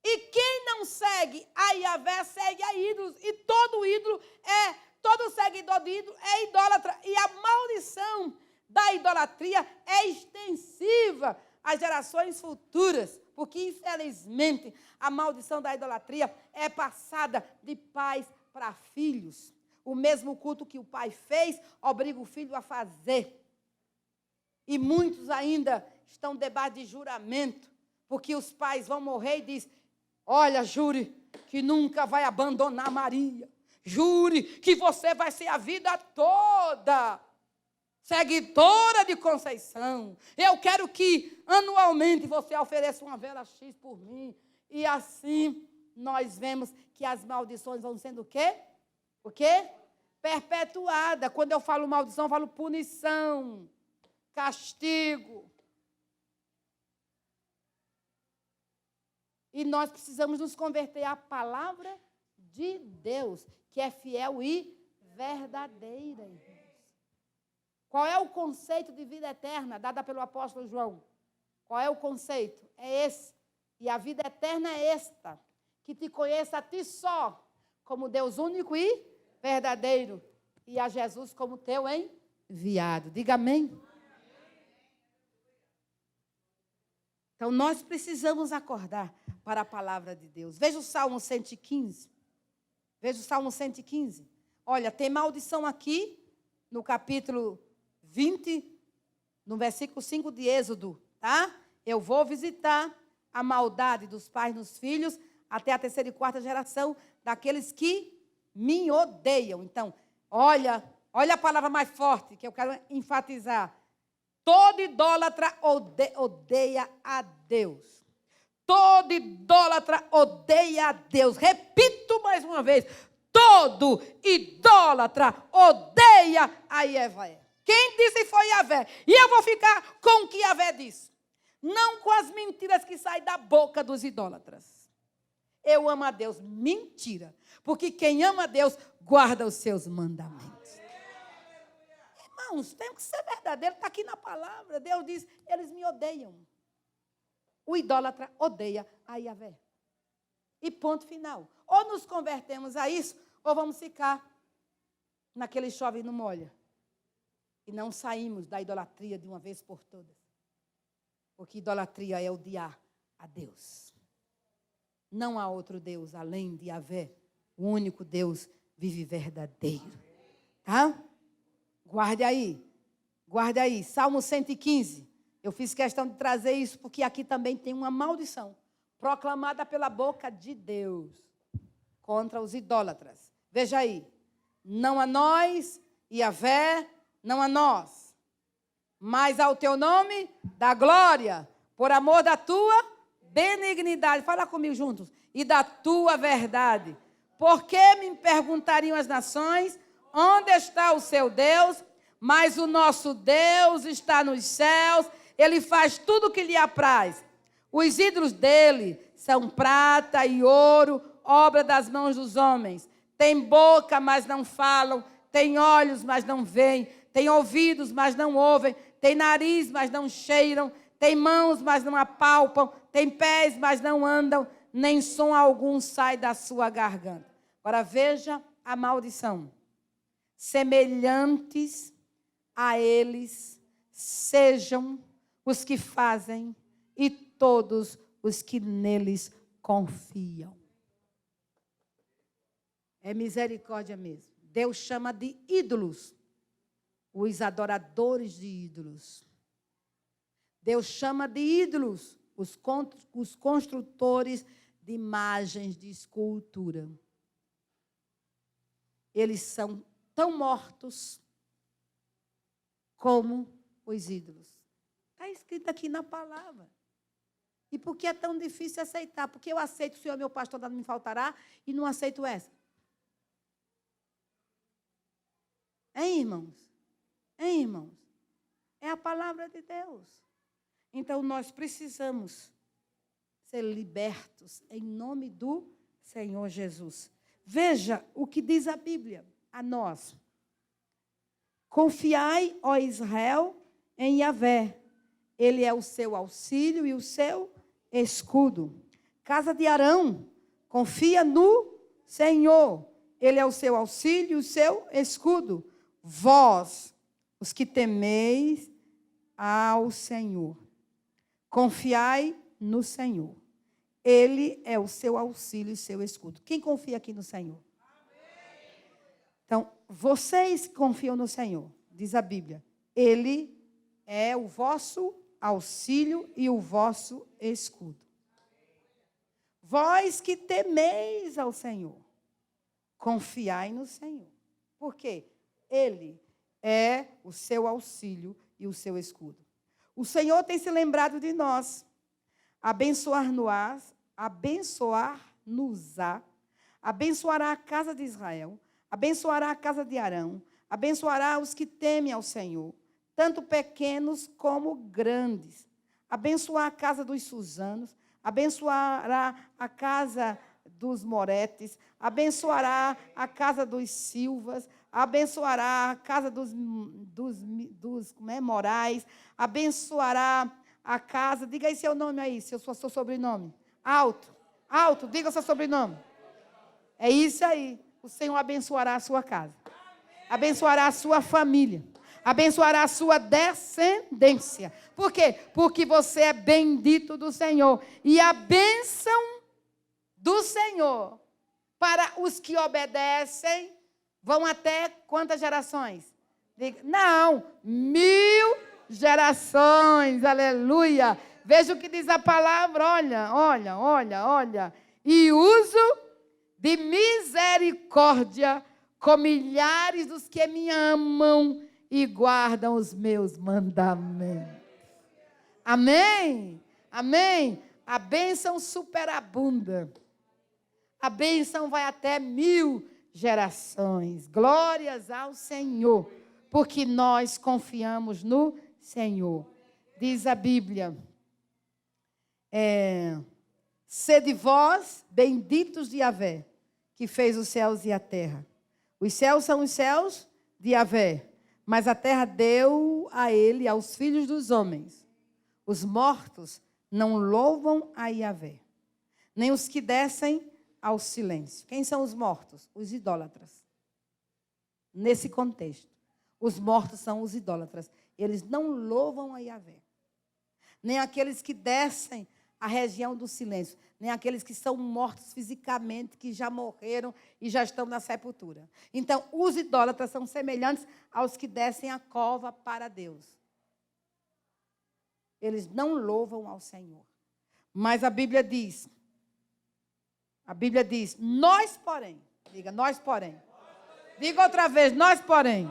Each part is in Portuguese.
E quem não segue a Yahvé segue a ídolos. E todo seguidor de ídolo é idólatra. E a maldição da idolatria é extensiva às gerações futuras. Porque, infelizmente, a maldição da idolatria é passada de pais para filhos. O mesmo culto que o pai fez, obriga o filho a fazer. E muitos ainda estão debaixo de juramento, porque os pais vão morrer e dizem: olha, jure que nunca vai abandonar Maria. Jure que você vai ser a vida toda seguidora de Conceição. Eu quero que anualmente você ofereça uma vela X por mim. E assim nós vemos que as maldições vão sendo o quê? O quê? Perpetuada. Quando eu falo maldição, eu falo punição, castigo. E nós precisamos nos converter à palavra de Deus, que é fiel e verdadeira, irmãos. Qual é o conceito de vida eterna dada pelo apóstolo João? Qual é o conceito? É esse. E a vida eterna é esta: que te conheça a ti só, como Deus único e verdadeiro, e a Jesus como teu enviado. Diga amém. Então, nós precisamos acordar para a palavra de Deus. Veja o Salmo 115. Veja o Salmo 115. Olha, tem maldição aqui, no capítulo 20, no versículo 5 de Êxodo, tá? Eu vou visitar a maldade dos pais nos filhos, até a terceira e quarta geração, daqueles que me odeiam. Então, olha a palavra mais forte que eu quero enfatizar. Todo idólatra odeia a Deus. Todo idólatra odeia a Deus. Repito mais uma vez. Todo idólatra odeia a Yahvé. Quem disse foi Yahvé. E eu vou ficar com o que Yahvé disse. Não com as mentiras que saem da boca dos idólatras. Eu amo a Deus. Mentira. Porque quem ama a Deus guarda os seus mandamentos. Irmãos, tem que ser verdadeiro. Está aqui na palavra. Deus diz, eles me odeiam. O idólatra odeia a Yahvé. E ponto final. Ou nos convertemos a isso, ou vamos ficar naquele chove e não molha. E não saímos da idolatria de uma vez por todas. Porque idolatria é odiar a Deus. Não há outro Deus além de Yahvé. O único Deus vive verdadeiro. Tá? Guarde aí. Guarde aí. Salmo 115. Eu fiz questão de trazer isso porque aqui também tem uma maldição proclamada pela boca de Deus contra os idólatras. Veja aí. Não a nós, Yahvé, não a nós, mas ao teu nome da glória, por amor da tua benignidade. Fala comigo juntos. E da tua verdade. Porque me perguntariam as nações, onde está o seu Deus? Mas o nosso Deus está nos céus. Ele faz tudo o que lhe apraz. Os ídolos dele são prata e ouro, obra das mãos dos homens. Tem boca, mas não falam. Tem olhos, mas não veem. Tem ouvidos, mas não ouvem. Tem nariz, mas não cheiram. Tem mãos, mas não apalpam. Tem pés, mas não andam. Nem som algum sai da sua garganta. Agora veja a maldição. Semelhantes a eles sejam os que fazem e todos os que neles confiam. É misericórdia mesmo. Deus chama de ídolos os adoradores de ídolos. Deus chama de ídolos os construtores de imagens de escultura. Eles são tão mortos como os ídolos. Está escrito aqui na palavra. E por que é tão difícil aceitar? Porque eu aceito o Senhor, meu pastor, nada me faltará, e não aceito essa. Hein, irmãos? Hein, irmãos? É a palavra de Deus. Então, nós precisamos ser libertos em nome do Senhor Jesus. Veja o que diz a Bíblia a nós. Confiai, ó Israel, em Yahvé. Ele é o seu auxílio e o seu escudo. Casa de Arão, confia no Senhor. Ele é o seu auxílio e o seu escudo. Vós, os que temeis ao Senhor, confiai no Senhor. Ele é o seu auxílio e seu escudo. Quem confia aqui no Senhor? Então, vocês que confiam no Senhor, diz a Bíblia, Ele é o vosso auxílio e o vosso escudo. Vós que temeis ao Senhor, confiai no Senhor. Por quê? Ele é o seu auxílio e o seu escudo. O Senhor tem se lembrado de nós. Abençoar-nos-á, abençoará a casa de Israel, abençoará a casa de Arão, abençoará os que temem ao Senhor, tanto pequenos como grandes. Abençoará a casa dos Susanos, abençoará a casa dos Moretes, abençoará a casa dos Silvas, abençoará a casa dos Morais, abençoará a casa, diga aí seu nome aí, seu sobrenome. Alto, diga o seu sobrenome. É isso aí. O Senhor abençoará a sua casa. Abençoará a sua família. Abençoará a sua descendência. Por quê? Porque você é bendito do Senhor. E a bênção do Senhor para os que obedecem vão até quantas gerações? Não, 1000 gerações, aleluia. Veja o que diz a palavra, olha. E uso de misericórdia com milhares dos que me amam e guardam os meus mandamentos. Amém? Amém? A bênção superabunda. A bênção vai até 1000 gerações. Glórias ao Senhor, porque nós confiamos no Senhor. Diz a Bíblia, sede vós benditos de Yahvé, que fez os céus e a terra. Os céus são os céus de Yahvé, mas a terra deu a ele, aos filhos dos homens. Os mortos não louvam a Yahvé, nem os que descem ao silêncio. Quem são os mortos? Os idólatras. Nesse contexto, os mortos são os idólatras. Eles não louvam a Yahvé. Nem aqueles que descem à região do silêncio. Nem aqueles que são mortos fisicamente, que já morreram e já estão na sepultura. Então, os idólatras são semelhantes aos que descem a cova para Deus. Eles não louvam ao Senhor. Mas a Bíblia diz, nós porém, diga, nós porém. Diga outra vez, nós porém.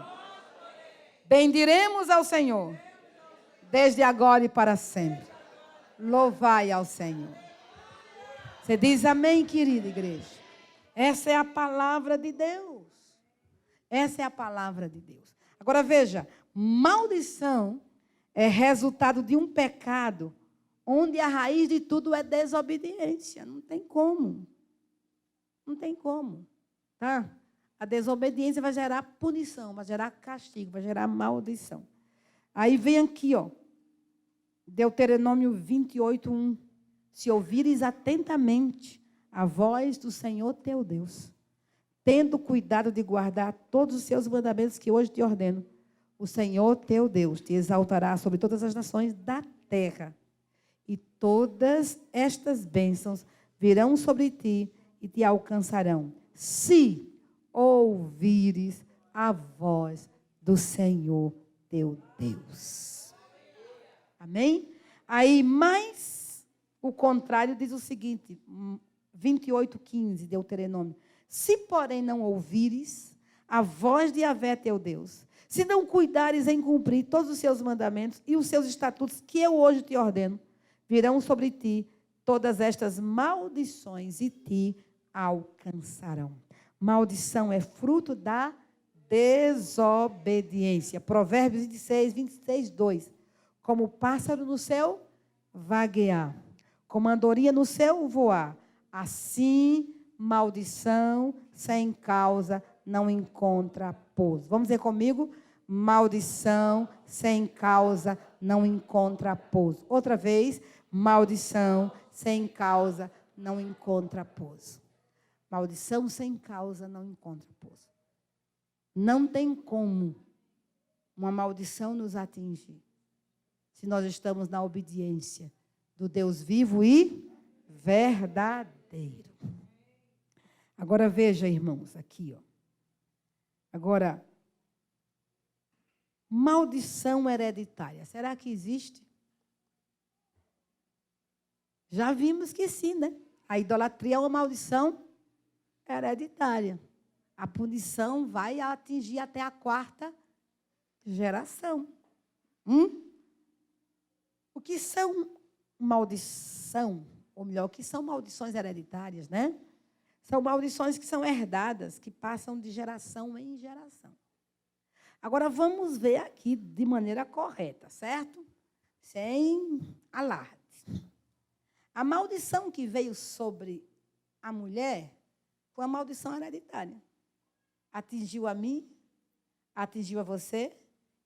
Bendiremos ao Senhor, desde agora e para sempre. Louvai ao Senhor. Você diz amém, querida igreja? Essa é a palavra de Deus. Essa é a palavra de Deus. Agora veja, maldição é resultado de um pecado onde a raiz de tudo é desobediência. Não tem como. Não tem como. Tá? A desobediência vai gerar punição, vai gerar castigo, vai gerar maldição. Aí vem aqui, ó. Deuteronômio 28:1. Se ouvires atentamente a voz do Senhor teu Deus, tendo cuidado de guardar todos os seus mandamentos que hoje te ordeno, o Senhor teu Deus te exaltará sobre todas as nações da terra, e todas estas bênçãos virão sobre ti e te alcançarão, se ouvires a voz do Senhor teu Deus. Amém? Aí, mais o contrário diz o seguinte, 28:15, Deuteronômio. Se, porém, não ouvires a voz de Yahvé teu Deus, se não cuidares em cumprir todos os seus mandamentos e os seus estatutos que eu hoje te ordeno, virão sobre ti todas estas maldições e te alcançarão. Maldição é fruto da desobediência. Provérbios 26, 2. Como pássaro no céu vaguear, como andorinha no céu voar, assim maldição sem causa não encontra pouso. Vamos dizer comigo? Maldição sem causa não encontra pouso. Outra vez, maldição sem causa não encontra pouso. Maldição sem causa não encontra pouso. Não tem como uma maldição nos atingir se nós estamos na obediência do Deus vivo e verdadeiro. Agora veja, irmãos, aqui, ó. Agora, maldição hereditária. Será que existe? Já vimos que sim, né? A idolatria é uma maldição hereditária. A punição vai atingir até a 4ª geração. O que são maldição? Ou melhor, o que são maldições hereditárias, né? São maldições que são herdadas, que passam de geração em geração. Agora, vamos ver aqui de maneira correta, certo? Sem alarde. A maldição que veio sobre a mulher foi uma maldição hereditária. Atingiu a mim, atingiu a você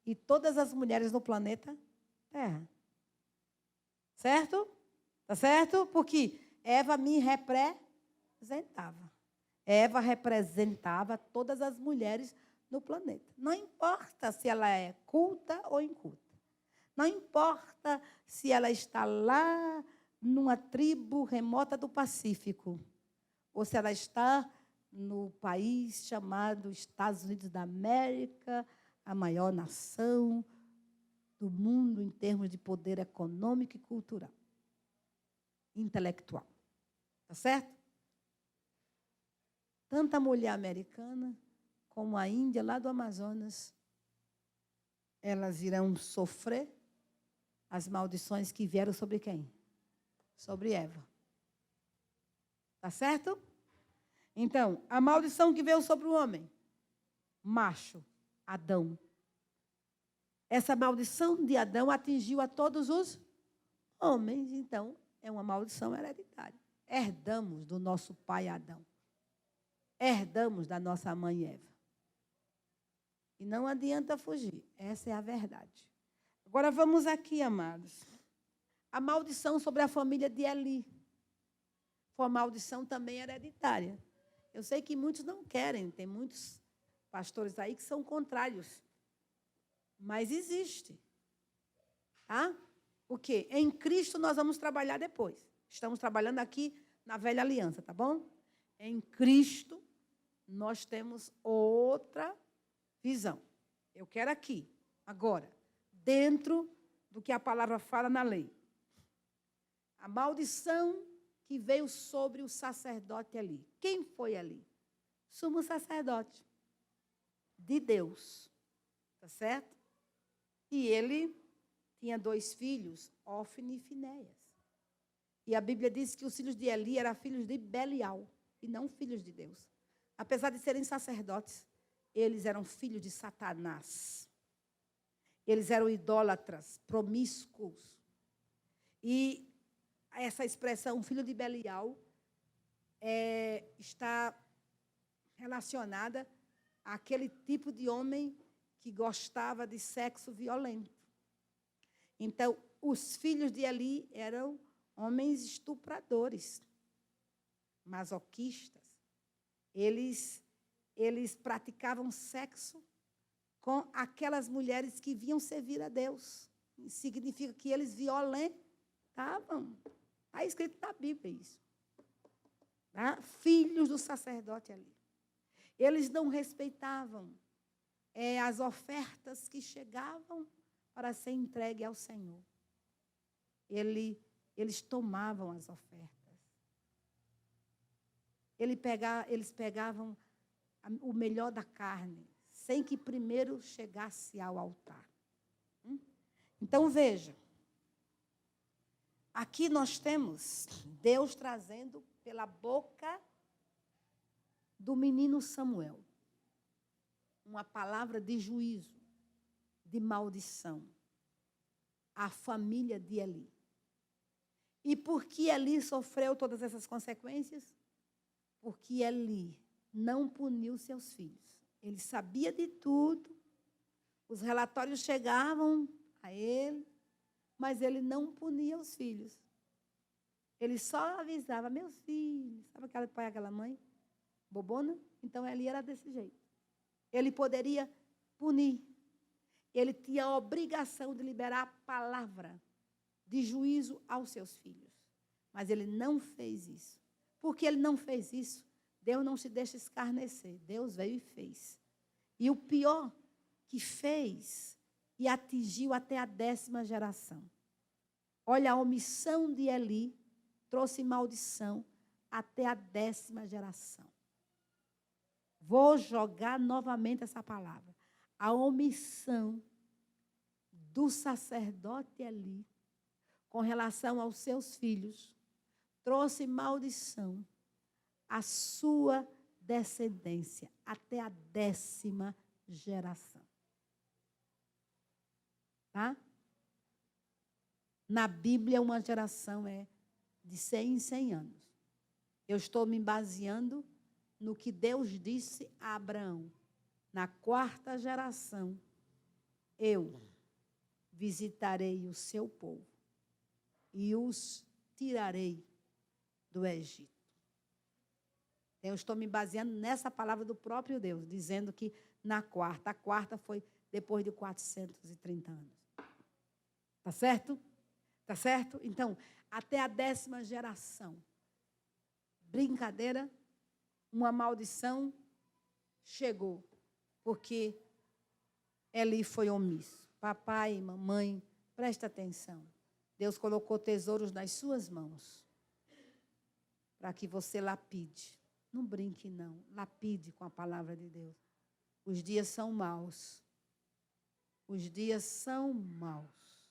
e todas as mulheres no planeta Terra. Certo? Tá certo? Porque Eva me representava. Eva representava todas as mulheres no planeta. Não importa se ela é culta ou inculta. Não importa se ela está lá numa tribo remota do Pacífico, ou se ela está no país chamado Estados Unidos da América, a maior nação do mundo em termos de poder econômico e cultural, intelectual. Tá certo? Tanto a mulher americana como a Índia, lá do Amazonas, elas irão sofrer as maldições que vieram sobre quem? Sobre Eva. Tá certo? Então, a maldição que veio sobre o homem, macho, Adão. Essa maldição de Adão atingiu a todos os homens. Então, é uma maldição hereditária. Herdamos do nosso pai Adão. Herdamos da nossa mãe Eva. E não adianta fugir. Essa é a verdade. Agora, vamos aqui, amados. A maldição sobre a família de Eli. Foi uma maldição também hereditária. Eu sei que muitos não querem, tem muitos pastores aí que são contrários. Mas existe. Tá? O quê? Em Cristo nós vamos trabalhar depois. Estamos trabalhando aqui na velha aliança, tá bom? Em Cristo nós temos outra visão. Eu quero aqui, agora, dentro do que a palavra fala na lei. A maldição que veio sobre o sacerdote ali. Quem foi ali? Sumo sacerdote de Deus. Tá certo? E ele tinha 2 filhos, Ofne e Finéias. E a Bíblia diz que os filhos de Eli eram filhos de Belial e não filhos de Deus. Apesar de serem sacerdotes, eles eram filhos de Satanás. Eles eram idólatras, promíscuos. E essa expressão, filho de Belial, está relacionada àquele tipo de homem que gostava de sexo violento. Então, os filhos de Eli eram homens estupradores, masoquistas. Eles praticavam sexo com aquelas mulheres que vinham servir a Deus. Significa que eles violentavam. Está escrito na Bíblia isso. Tá? Filhos do sacerdote ali. Eles não respeitavam as ofertas que chegavam para ser entregue ao Senhor. Eles tomavam as ofertas. Eles pegavam o melhor da carne, sem que primeiro chegasse ao altar. Então, veja. Aqui nós temos Deus trazendo pela boca do menino Samuel. uma palavra de juízo, de maldição à família de Eli. E por que Eli sofreu todas essas consequências? Porque Eli não puniu seus filhos. Ele sabia de tudo, os relatórios chegavam a ele, mas ele não punia os filhos. Ele só avisava, meus filhos, sabe aquele pai, aquela mãe? Bobona? Então Eli era desse jeito. Ele poderia punir. Ele tinha a obrigação de liberar a palavra de juízo aos seus filhos. Mas ele não fez isso. Porque ele não fez isso, Deus não se deixa escarnecer. Deus veio e fez. E o pior, que fez e atingiu até a 10ª geração. Olha, a omissão de Eli trouxe maldição até a 10ª geração. Vou jogar novamente essa palavra. A omissão do sacerdote Eli com relação aos seus filhos trouxe maldição à sua descendência até a 10ª geração. Tá? Na Bíblia, uma geração é de 100 em 100 anos. Eu estou me baseando no que Deus disse a Abraão. Na 4ª geração, eu visitarei o seu povo e os tirarei do Egito. Eu estou me baseando nessa palavra do próprio Deus, dizendo que na 4ª, a 4ª foi depois de 430 anos. Tá certo? Tá certo? Então, até a 10ª geração. Brincadeira, uma maldição chegou, porque Eli foi omisso. Papai, mamãe, presta atenção. Deus colocou tesouros nas suas mãos para que você lapide. Não brinque, não. Lapide com a palavra de Deus. Os dias são maus. Os dias são maus.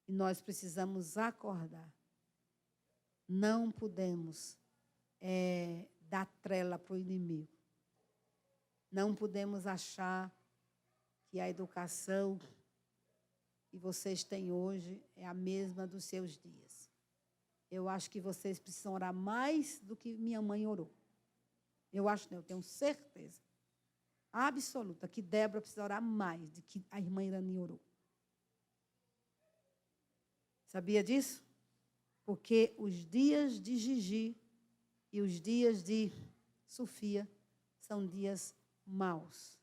E nós precisamos acordar. Não podemos dar trela para o inimigo. Não podemos achar que a educação que vocês têm hoje é a mesma dos seus dias. Eu acho que vocês precisam orar mais do que minha mãe orou. Eu acho, não, eu tenho certeza absoluta que Débora precisa orar mais do que a irmã Irani orou. Sabia disso? Porque os dias de Gigi e os dias de Sofia são dias maus.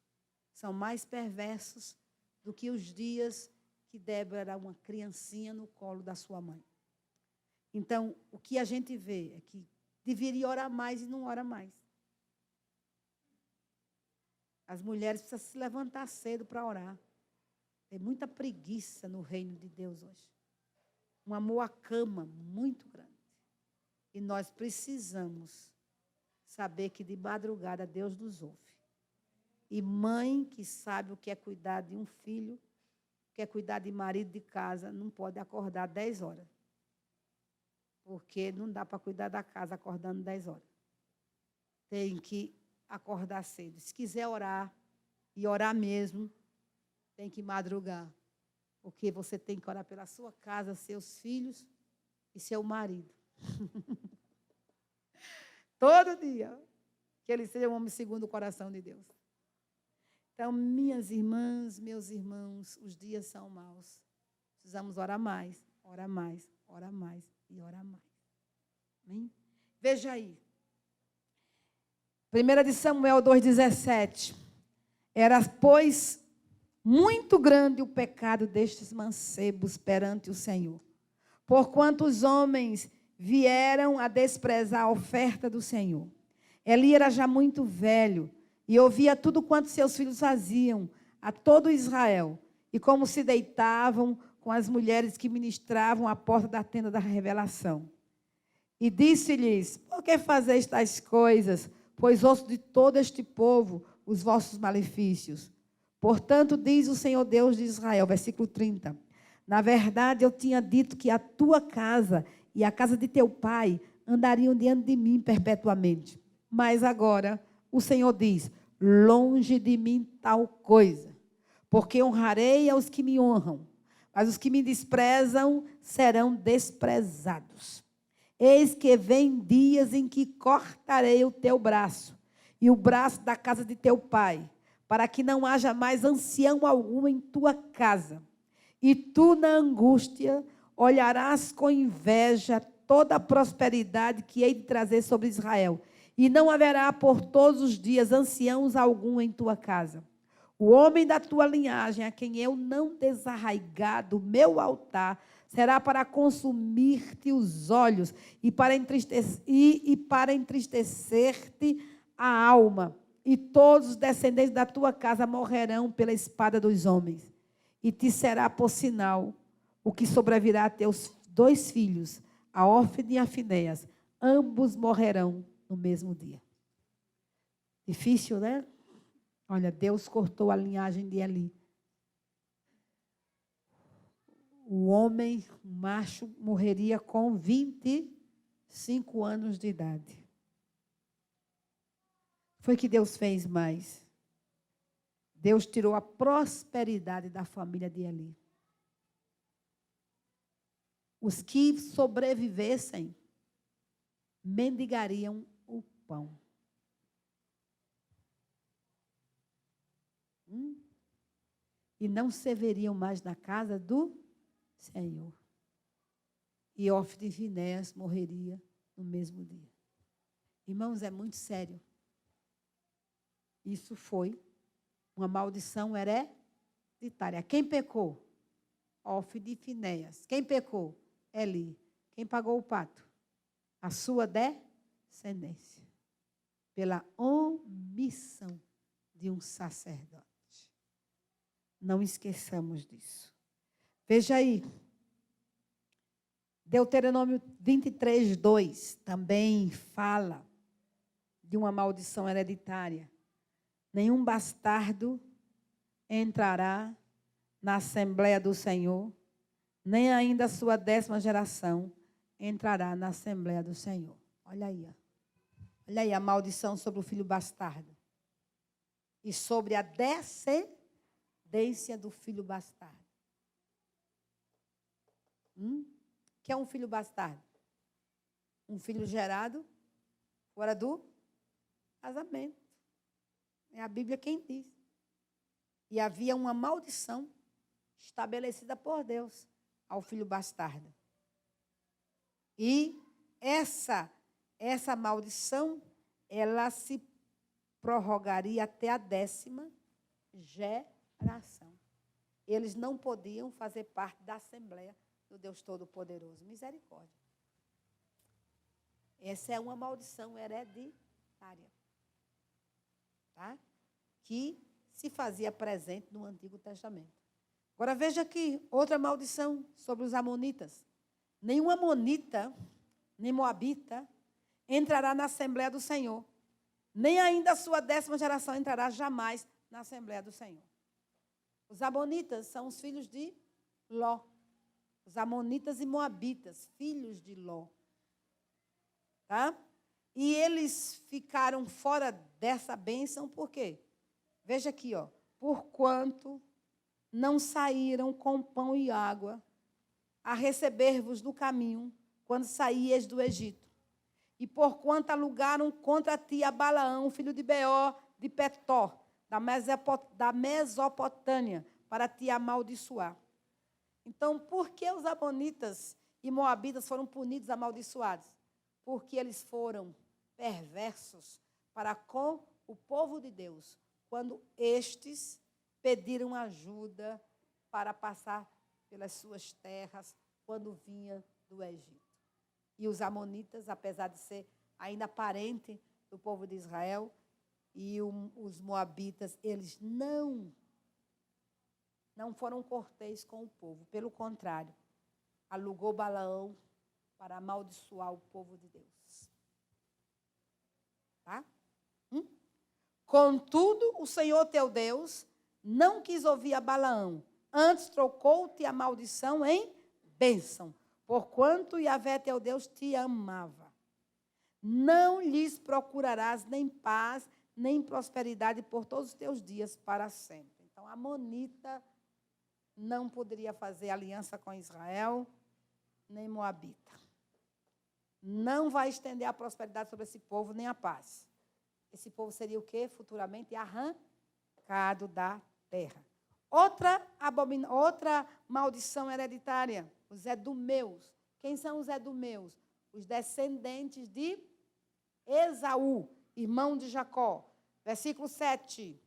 São mais perversos do que os dias que Débora era uma criancinha no colo da sua mãe. Então, o que a gente vê é que deveria orar mais e não ora mais. As mulheres precisam se levantar cedo para orar. Tem muita preguiça no reino de Deus hoje. Um amor à cama muito grande. E nós precisamos saber que de madrugada Deus nos ouve. E mãe que sabe o que é cuidar de um filho, que é cuidar de marido de casa, não pode acordar 10 horas. Porque não dá para cuidar da casa acordando 10 horas. Tem que acordar cedo. Se quiser orar, e orar mesmo, tem que madrugar. Porque você tem que orar pela sua casa, seus filhos e seu marido. Todo dia. Que ele seja um homem segundo o coração de Deus. Então, minhas irmãs, meus irmãos, os dias são maus. Precisamos orar mais, orar mais, orar mais e orar mais. Amém? Veja aí. 1 Samuel 2,17. Era, pois, muito grande o pecado destes mancebos perante o Senhor, porquanto os homens vieram a desprezar a oferta do Senhor. Eli era já muito velho e ouvia tudo quanto seus filhos faziam a todo Israel, e como se deitavam com as mulheres que ministravam à porta da tenda da revelação. E disse-lhes: por que fazeis tais coisas? Pois ouço de todo este povo os vossos malefícios. Portanto, diz o Senhor Deus de Israel, versículo 30, na verdade eu tinha dito que a tua casa e a casa de teu pai andariam diante de mim perpetuamente. Mas agora o Senhor diz: longe de mim tal coisa, porque honrarei aos que me honram, mas os que me desprezam serão desprezados. Eis que vem dias em que cortarei o teu braço e o braço da casa de teu pai, para que não haja mais ancião algum em tua casa. E tu, na angústia, olharás com inveja toda a prosperidade que hei de trazer sobre Israel. E não haverá por todos os dias anciãos algum em tua casa. O homem da tua linhagem, a quem eu não desarraigar do meu altar, será para consumir-te os olhos e para entristecer-te a alma. E todos os descendentes da tua casa morrerão pela espada dos homens. E te será por sinal o que sobrevirá a teus 2 filhos, a Hófni e a Finéias. Ambos morrerão no mesmo dia. Difícil, né? Olha, Deus cortou a linhagem de Eli. O homem, o macho, morreria com 25 anos de idade. Foi que Deus fez mais. Deus tirou a prosperidade da família de Eli. Os que sobrevivessem mendigariam o pão. E não serviriam mais na casa do Senhor. E Hófni e Finéias morreria no mesmo dia. Irmãos, é muito sério. Isso foi uma maldição hereditária. Quem pecou? Hófni e Finéias. Quem pecou? Eli. Quem pagou o pato? A sua descendência. Pela omissão de um sacerdote. Não esqueçamos disso. Veja aí. Deuteronômio 23, 2 também fala de uma maldição hereditária. Nenhum bastardo entrará na Assembleia do Senhor, nem ainda a sua 10ª geração entrará na Assembleia do Senhor. Olha aí, ó. Olha aí a maldição sobre o filho bastardo. E sobre a descendência do filho bastardo. Que é um filho bastardo? Um filho gerado fora do casamento. É a Bíblia quem diz. E havia uma maldição estabelecida por Deus ao filho bastardo. E essa maldição, ela se prorrogaria até a 10ª geração. Eles não podiam fazer parte da Assembleia do Deus Todo-Poderoso. Misericórdia. Essa é uma maldição hereditária. Tá? Que se fazia presente no Antigo Testamento. Agora veja aqui, outra maldição sobre os amonitas. Nenhum amonita, nem moabita, entrará na Assembleia do Senhor. Nem ainda a sua 10ª geração entrará jamais na Assembleia do Senhor. Os amonitas são os filhos de Ló. Os amonitas e moabitas, filhos de Ló. Tá? E eles ficaram fora dessa bênção, por quê? Veja aqui, ó. Porquanto não saíram com pão e água a receber-vos no caminho, quando saíeis do Egito. E porquanto alugaram contra ti a Balaão, filho de Beor, de Petor, da Mesopotâmia, para te amaldiçoar. Então, por que os amonitas e moabitas foram punidos, amaldiçoados? Porque eles foram perversos para com o povo de Deus, quando estes pediram ajuda para passar pelas suas terras, quando vinha do Egito. E os amonitas, apesar de ser ainda parente do povo de Israel, e os moabitas, eles não foram corteses com o povo. Pelo contrário, alugou Balaão para amaldiçoar o povo de Deus. Tá? Contudo, o Senhor teu Deus não quis ouvir a Balaão, antes trocou-te a maldição em bênção, porquanto Yahvé teu Deus te amava. Não lhes procurarás nem paz, nem prosperidade por todos os teus dias para sempre. Então, a amonita não poderia fazer aliança com Israel, nem moabita. Não vai estender a prosperidade sobre esse povo, nem a paz. Esse povo seria o quê? Futuramente arrancado da terra. Outra maldição hereditária, os edomeus. Quem são os edomeus? Os descendentes de Esaú, irmão de Jacó. Versículo 7,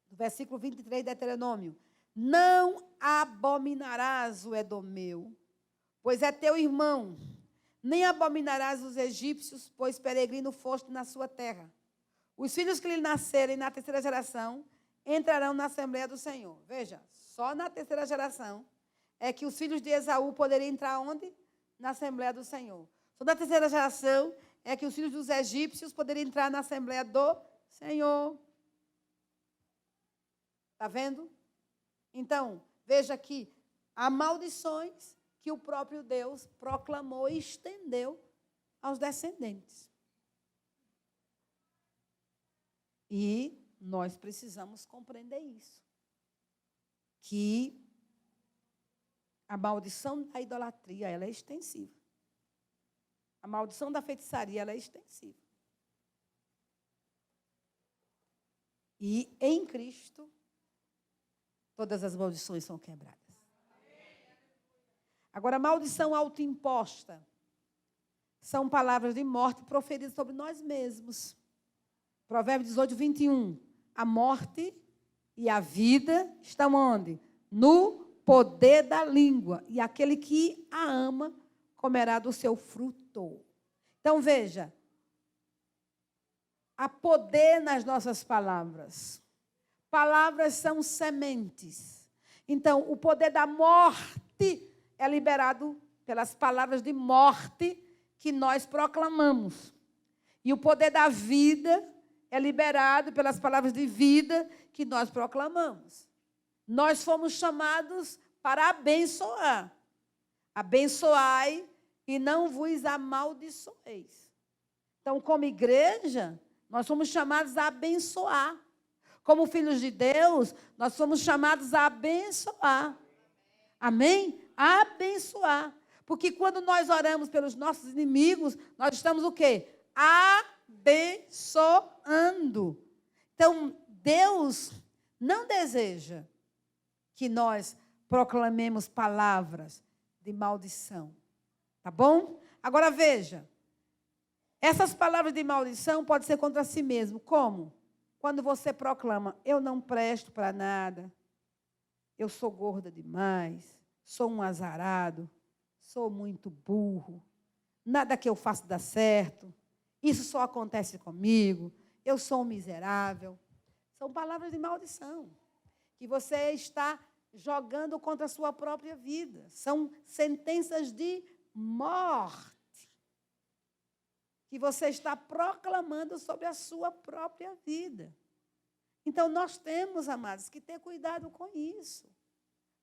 do versículo 23 de Deuteronômio. Não abominarás o edomeu, pois é teu irmão. Nem abominarás os egípcios, pois peregrino foste na sua terra. Os filhos que lhe nascerem na terceira geração entrarão na Assembleia do Senhor. Veja, só na terceira geração é que os filhos de Esaú poderiam entrar onde? Na Assembleia do Senhor. Só na terceira geração é que os filhos dos egípcios poderiam entrar na Assembleia do Senhor. Está vendo? Então, veja que há maldições que o próprio Deus proclamou e estendeu aos descendentes. E nós precisamos compreender isso. Que a maldição da idolatria, ela é extensiva. A maldição da feitiçaria, ela é extensiva. E em Cristo, todas as maldições são quebradas. Agora, a maldição autoimposta são palavras de morte proferidas sobre nós mesmos. Provérbios 18, 21. A morte e a vida estão onde? No poder da língua. E aquele que a ama comerá do seu fruto. Então, veja. Há poder nas nossas palavras. Palavras são sementes. Então, o poder da morte é liberado pelas palavras de morte que nós proclamamos. E o poder da vida é liberado pelas palavras de vida que nós proclamamos. Nós fomos chamados para abençoar. Abençoai e não vos amaldiçoeis. Então, como igreja, nós somos chamados a abençoar. Como filhos de Deus, nós somos chamados a abençoar. Amém? A abençoar. Porque quando nós oramos pelos nossos inimigos, nós estamos o quê? Abençoando. Então, Deus não deseja que nós proclamemos palavras de maldição. Tá bom? Agora veja. Essas palavras de maldição podem ser contra si mesmo. Como? Quando você proclama, eu não presto para nada, eu sou gorda demais, sou um azarado, sou muito burro, nada que eu faço dá certo, isso só acontece comigo, eu sou um miserável. São palavras de maldição, que você está jogando contra a sua própria vida. São sentenças de morte que você está proclamando sobre a sua própria vida. Então, nós temos, amados, que ter cuidado com isso.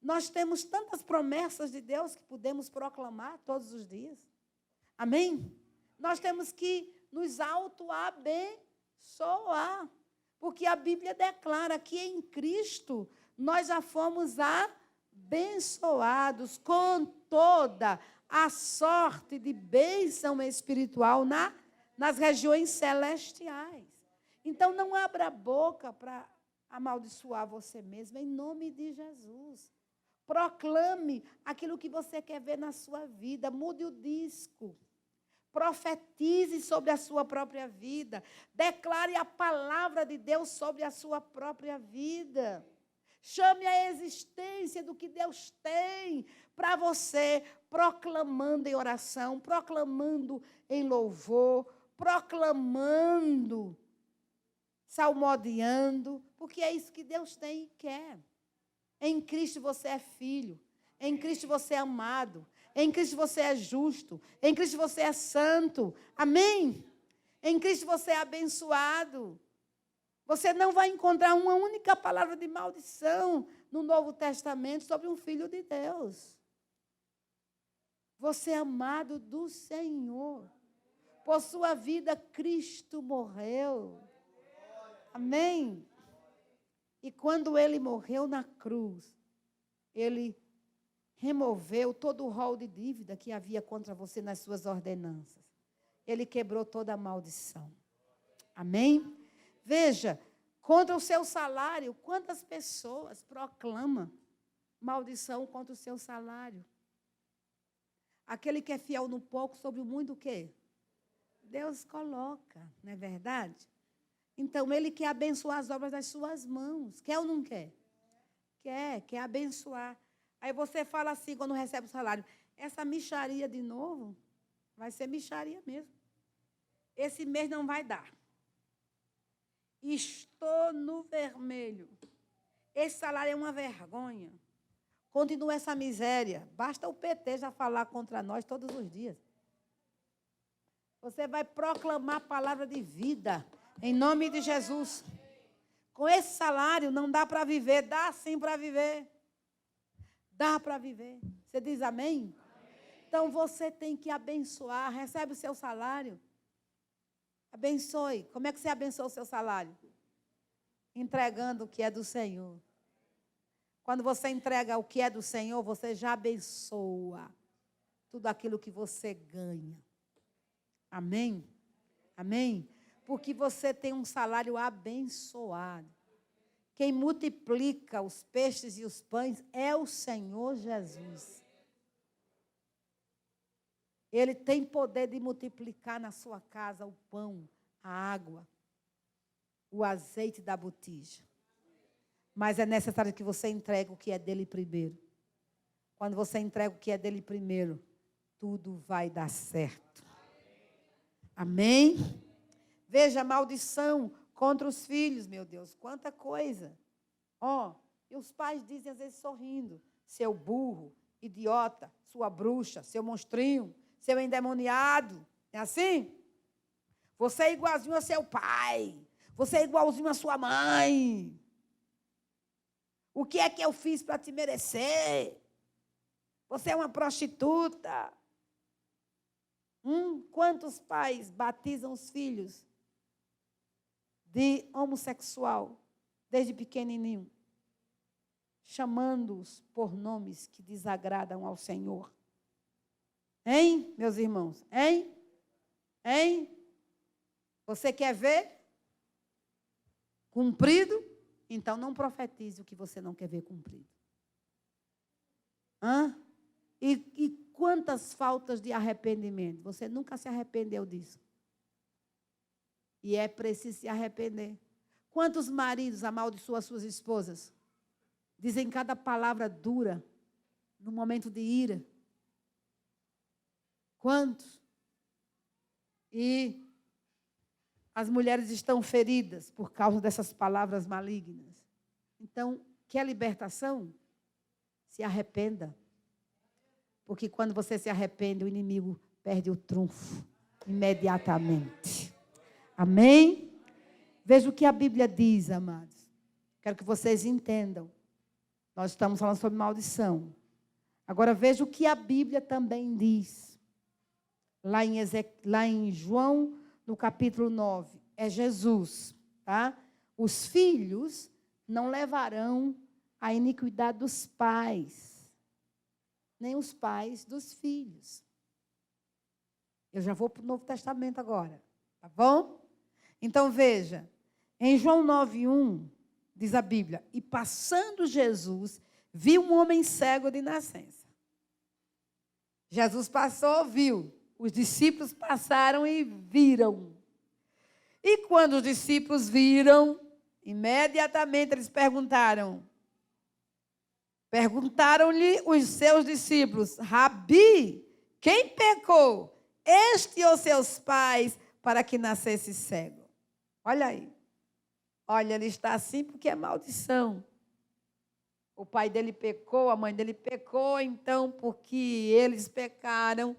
Nós temos tantas promessas de Deus que podemos proclamar todos os dias. Amém? Nós temos que nos auto-abençoar, porque a Bíblia declara que em Cristo nós já fomos abençoados com toda a sorte de bênção espiritual nas regiões celestiais. Então, não abra a boca para amaldiçoar você mesmo, em nome de Jesus. Proclame aquilo que você quer ver na sua vida, mude o disco. Profetize sobre a sua própria vida. Declare a palavra de Deus sobre a sua própria vida. Chame a existência do que Deus tem para você, proclamando em oração, proclamando em louvor, proclamando, salmodiando, porque é isso que Deus tem e quer. Em Cristo você é filho, em Cristo você é amado, em Cristo você é justo, em Cristo você é santo. Amém? Em Cristo você é abençoado. Você não vai encontrar uma única palavra de maldição no Novo Testamento sobre um filho de Deus. Você é amado do Senhor. Por sua vida, Cristo morreu. Amém? E quando ele morreu na cruz, ele removeu todo o rol de dívida que havia contra você nas suas ordenanças. Ele quebrou toda a maldição. Amém? Veja, contra o seu salário, quantas pessoas proclamam maldição contra o seu salário? Aquele que é fiel no pouco, sobre o muito o quê? Deus coloca, não é verdade? Então, ele quer abençoar as obras das suas mãos. Quer ou não quer? Quer abençoar. Aí você fala assim, quando recebe o salário, essa mixaria de novo, vai ser mixaria mesmo. Esse mês não vai dar. Estou no vermelho. Esse salário é uma vergonha. Continua essa miséria. Basta o PT já falar contra nós todos os dias. Você vai proclamar a palavra de vida, em nome de Jesus. Com esse salário não dá para viver, dá sim para viver. Dá para viver. Você diz amém? Então você tem que abençoar, recebe o seu salário. Abençoe. Como é que você abençoa o seu salário? Entregando o que é do Senhor. Quando você entrega o que é do Senhor, você já abençoa tudo aquilo que você ganha. Amém? Amém? Porque você tem um salário abençoado. Quem multiplica os peixes e os pães é o Senhor Jesus. Ele tem poder de multiplicar na sua casa o pão, a água, o azeite da botija. Mas é necessário que você entregue o que é dele primeiro. Quando você entrega o que é dele primeiro, tudo vai dar certo. Amém? Veja a maldição contra os filhos, meu Deus, quanta coisa. E os pais dizem às vezes sorrindo, seu burro, idiota, sua bruxa, seu monstrinho, seu endemoniado. É assim? Você é igualzinho a seu pai. Você é igualzinho a sua mãe. O que é que eu fiz para te merecer? Você é uma prostituta. Quantos pais batizam os filhos de homossexual desde pequenininho, chamando-os por nomes que desagradam ao Senhor? Hein, meus irmãos? Hein? Você quer ver cumprido? Então, não profetize o que você não quer ver cumprido. E quantas faltas de arrependimento? Você nunca se arrependeu disso. E é preciso se arrepender. Quantos maridos amaldiçoam as suas esposas? Dizem cada palavra dura no momento de ira. Quantos? E as mulheres estão feridas por causa dessas palavras malignas. Então, quer libertação? Se arrependa. Porque quando você se arrepende, o inimigo perde o trunfo imediatamente. Amém? Veja o que a Bíblia diz, amados. Quero que vocês entendam. Nós estamos falando sobre maldição. Agora veja o que a Bíblia também diz. Lá em João, no capítulo 9, é Jesus, tá? Os filhos não levarão a iniquidade dos pais, nem os pais dos filhos. Eu já vou para o Novo Testamento agora, tá bom? Então veja, em João 9:1, diz a Bíblia, e passando Jesus, viu um homem cego de nascença. Jesus passou, viu. Os discípulos passaram e viram. E quando os discípulos viram, imediatamente eles perguntaram-lhe os seus discípulos, Rabi, quem pecou, este ou seus pais, para que nascesse cego? Olha aí. Olha, ele está assim porque é maldição. O pai dele pecou, a mãe dele pecou, então, porque eles pecaram,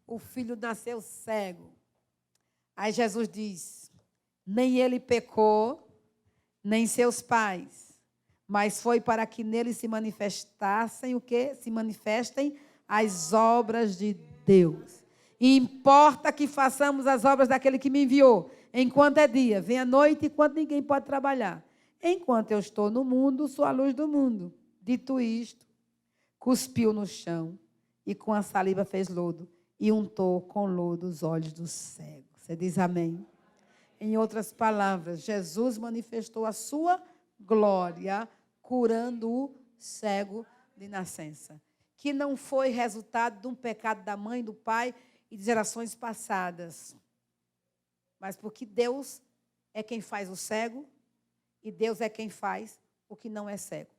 o filho nasceu cego. Aí Jesus diz, nem ele pecou, nem seus pais, mas foi para que nele se manifestassem o quê? Se manifestem as obras de Deus. E importa que façamos as obras daquele que me enviou, enquanto é dia. Vem a noite, enquanto ninguém pode trabalhar. Enquanto eu estou no mundo, sou a luz do mundo. Dito isto, cuspiu no chão e com a saliva fez lodo e untou com lodo os olhos do cego. Você diz amém? Em outras palavras, Jesus manifestou a sua glória curando o cego de nascença, que não foi resultado de um pecado da mãe, do pai e de gerações passadas, mas porque Deus é quem faz o cego e Deus é quem faz o que não é cego.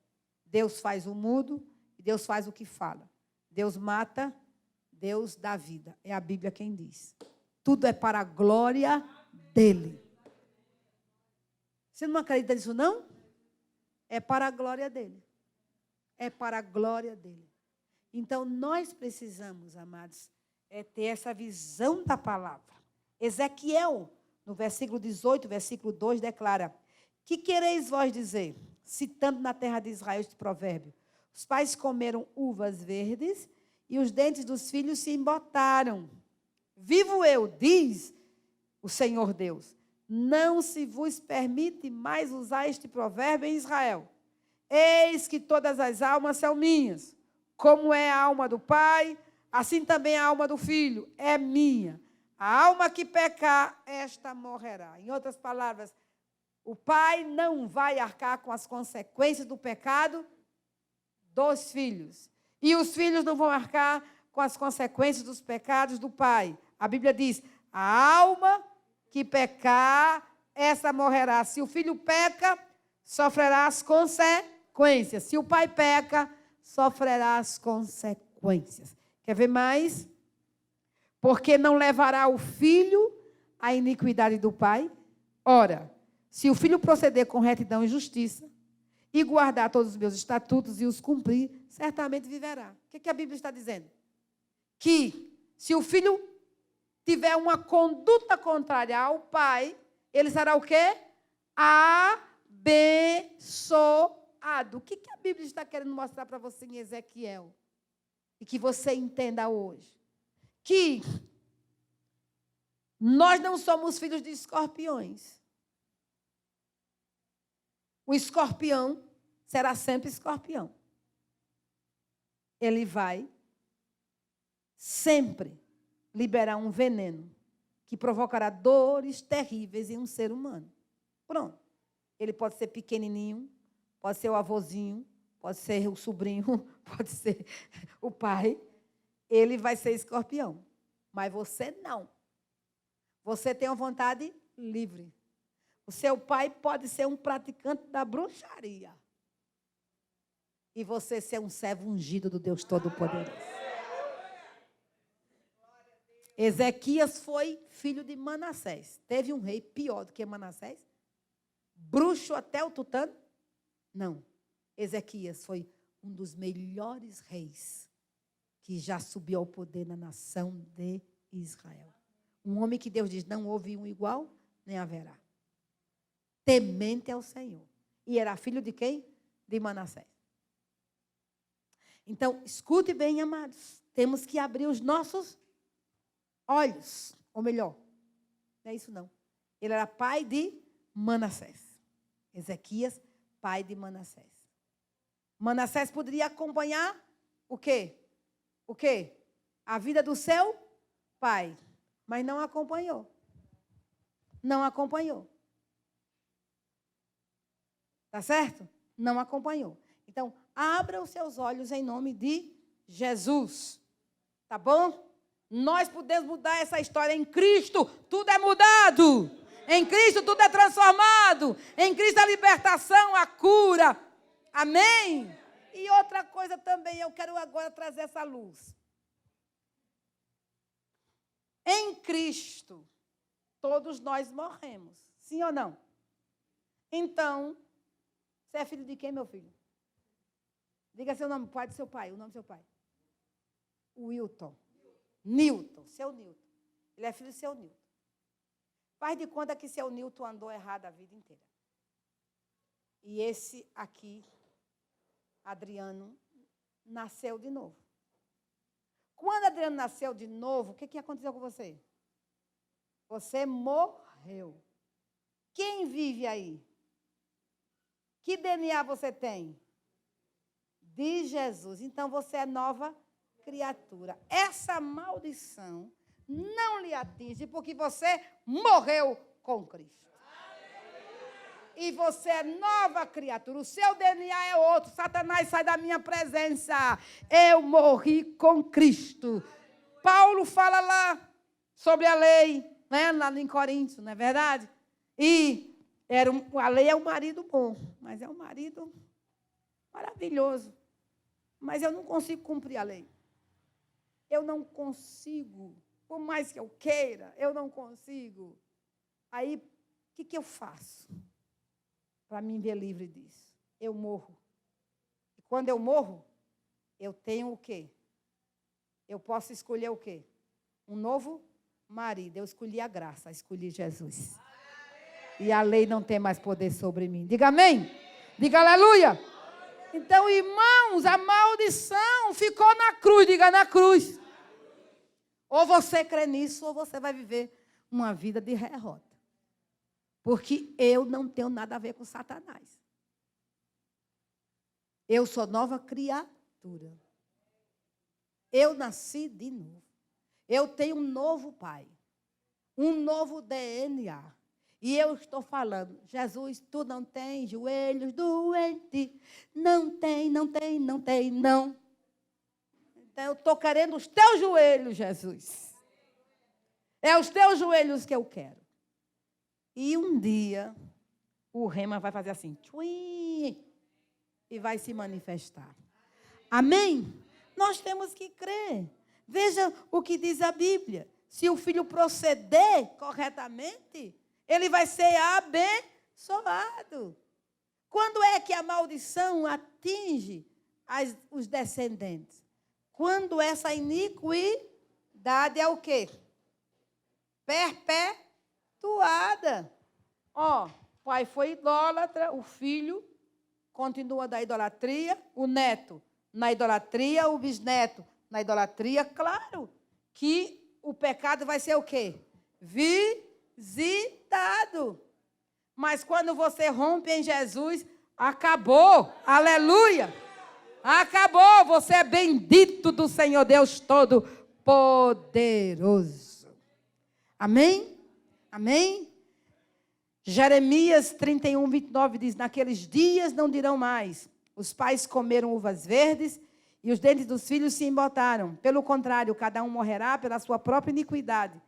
Deus faz o mudo e Deus faz o que fala. Deus mata, Deus dá vida. É a Bíblia quem diz. Tudo é para a glória dele. Você não acredita nisso, não? É para a glória dele. É para a glória dele. Então, nós precisamos, amados, ter essa visão da palavra. Ezequiel, no versículo 18, versículo 2, declara: que quereis vós dizer, citando na terra de Israel este provérbio? Os pais comeram uvas verdes e os dentes dos filhos se embotaram. Vivo eu, diz o Senhor Deus, não se vos permite mais usar este provérbio em Israel. Eis que todas as almas são minhas. Como é a alma do pai, assim também a alma do filho é minha. A alma que pecar, esta morrerá. Em outras palavras, o pai não vai arcar com as consequências do pecado dos filhos. E os filhos não vão arcar com as consequências dos pecados do pai. A Bíblia diz, a alma que pecar, essa morrerá. Se o filho peca, sofrerá as consequências. Se o pai peca, sofrerá as consequências. Quer ver mais? Porque não levará o filho à iniquidade do pai? Ora, se o filho proceder com retidão e justiça, e guardar todos os meus estatutos e os cumprir, certamente viverá. O que a Bíblia está dizendo? Que se o filho tiver uma conduta contrária ao pai, ele será o quê? Abençoado. O que a Bíblia está querendo mostrar para você em Ezequiel? E que você entenda hoje. Que nós não somos filhos de escorpiões. O escorpião será sempre escorpião. Ele vai sempre liberar um veneno que provocará dores terríveis em um ser humano. Pronto. Ele pode ser pequenininho, pode ser o avôzinho, pode ser o sobrinho, pode ser o pai. Ele vai ser escorpião. Mas você não. Você tem uma vontade livre. O seu pai pode ser um praticante da bruxaria. E você ser um servo ungido do Deus Todo-Poderoso. Ezequias foi filho de Manassés. Teve um rei pior do que Manassés? Bruxo até o tutano? Não. Ezequias foi um dos melhores reis que já subiu ao poder na nação de Israel. Um homem que Deus diz, não houve um igual, nem haverá. Temente ao Senhor. E era filho de quem? De Manassés. Então, escute bem, amados. Temos que abrir os nossos olhos. Ou melhor, não é isso não. Ele era pai de Manassés. Ezequias, pai de Manassés. Manassés poderia acompanhar o quê? O quê? A vida do seu pai. Mas não acompanhou. Não acompanhou. Tá certo? Não acompanhou. Então, abra os seus olhos em nome de Jesus. Tá bom? Nós podemos mudar essa história em Cristo. Tudo é mudado. Em Cristo tudo é transformado. Em Cristo a libertação, a cura. Amém? E outra coisa também, eu quero agora trazer essa luz. Em Cristo, todos nós morremos. Sim ou não? Então, você é filho de quem, meu filho? Diga seu nome, pai do seu pai, o nome do seu pai. Wilton. Newton, seu Newton. Ele é filho do seu Newton. Faz de conta que seu Newton andou errado a vida inteira. E esse aqui, Adriano, nasceu de novo. Quando Adriano nasceu de novo, o que aconteceu com você? Você morreu. morreu. Quem vive aí? Que DNA você tem? De Jesus. Então você é nova criatura. Essa maldição não lhe atinge porque você morreu com Cristo. E você é nova criatura. O seu DNA é outro. Satanás, sai da minha presença. Eu morri com Cristo. Paulo fala lá sobre a lei, né? Lá em Coríntios, não é verdade? E a lei é um marido bom, mas é um marido maravilhoso. Mas eu não consigo cumprir a lei. Eu não consigo. Por mais que eu queira, eu não consigo. Aí, o que eu faço? Para me ver livre disso. Eu morro. E quando eu morro, eu tenho o quê? Eu posso escolher o quê? Um novo marido. Eu escolhi a graça, escolhi Jesus. E a lei não tem mais poder sobre mim. Diga amém. Diga aleluia. Então, irmãos, a maldição ficou na cruz. Diga na cruz. Ou você crê nisso, ou você vai viver uma vida de derrota. Porque eu não tenho nada a ver com Satanás. Eu sou nova criatura. Eu nasci de novo. Eu tenho um novo pai. Um novo DNA. E eu estou falando, Jesus, tu não tens joelhos doentes. Não tem, não tem, não tem, não. Então, eu estou querendo os teus joelhos, Jesus. É os teus joelhos que eu quero. E um dia, o rema vai fazer assim, tchuim, e vai se manifestar. Amém? Nós temos que crer. Veja o que diz a Bíblia. Se o filho proceder corretamente, ele vai ser abençoado. Quando é que a maldição atinge os descendentes? Quando essa iniquidade é o quê? Perpetuada. Ó, o pai foi idólatra, o filho continua da idolatria, o neto na idolatria, o bisneto na idolatria. Claro que o pecado vai ser o quê? Visitado. Mas quando você rompe em Jesus, acabou. Aleluia. Acabou. Você é bendito do Senhor Deus Todo-Poderoso. Amém? Amém? Jeremias 31, 29 diz, naqueles dias não dirão mais, os pais comeram uvas verdes e os dentes dos filhos se embotaram. Pelo contrário, cada um morrerá pela sua própria iniquidade.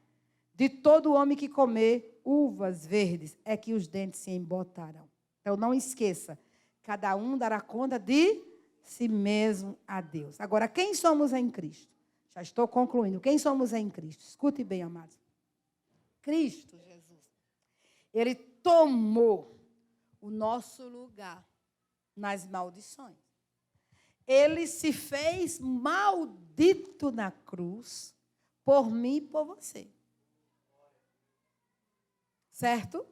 De todo homem que comer uvas verdes é que os dentes se embotarão. Então, não esqueça, cada um dará conta de si mesmo a Deus. Agora, quem somos em Cristo? Já estou concluindo. Quem somos em Cristo? Escute bem, amados. Cristo Jesus, ele tomou o nosso lugar nas maldições. Ele se fez maldito na cruz por mim e por você. Certo?